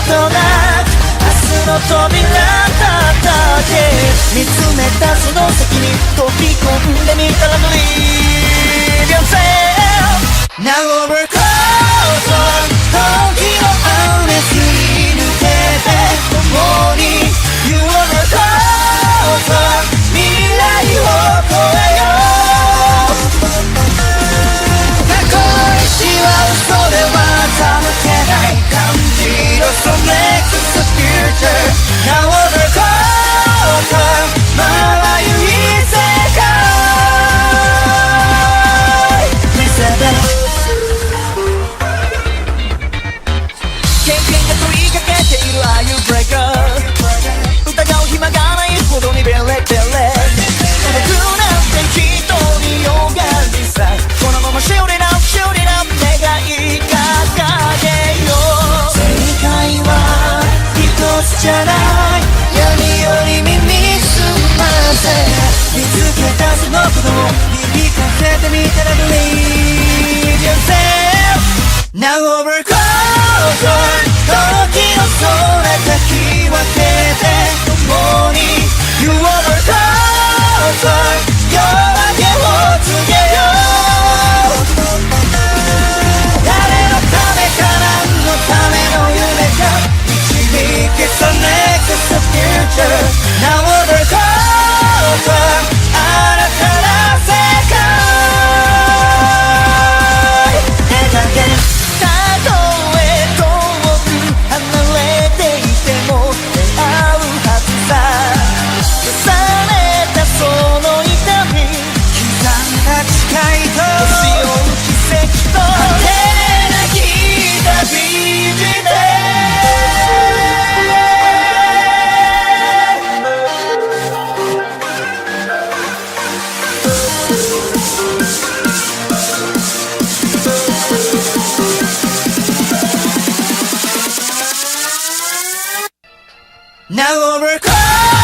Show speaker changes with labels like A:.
A: ことなく明日の扉だけ見つめたその先に飛び込んでみたら Believe yourself Now over close on 時を雨すり抜けて共に You are the close on 未来を越えよう過去の石は嘘では手けない感じろ So next is the future Now over close on まばゆい世界見せて経験が問いかけているああいう breaker 疑う暇がないほどにベレベレ僕なんて人によがりさこのまま Shoot it up Shoot it up 願い掲げよう正解は一つじゃない闇より耳すませ見つけたそのことを響かせてみたら Believe yourself Now over close on 時の空かき分けて共に You over close on 夜明けを告げよう誰のためか何のための夢か導け So next is the future Now over close on 新たな世界描けたとえ遠く離れていても出会うはずさ重ねたその痛み刻んだ誓いと星を奇跡と果てなき旅路でNow over close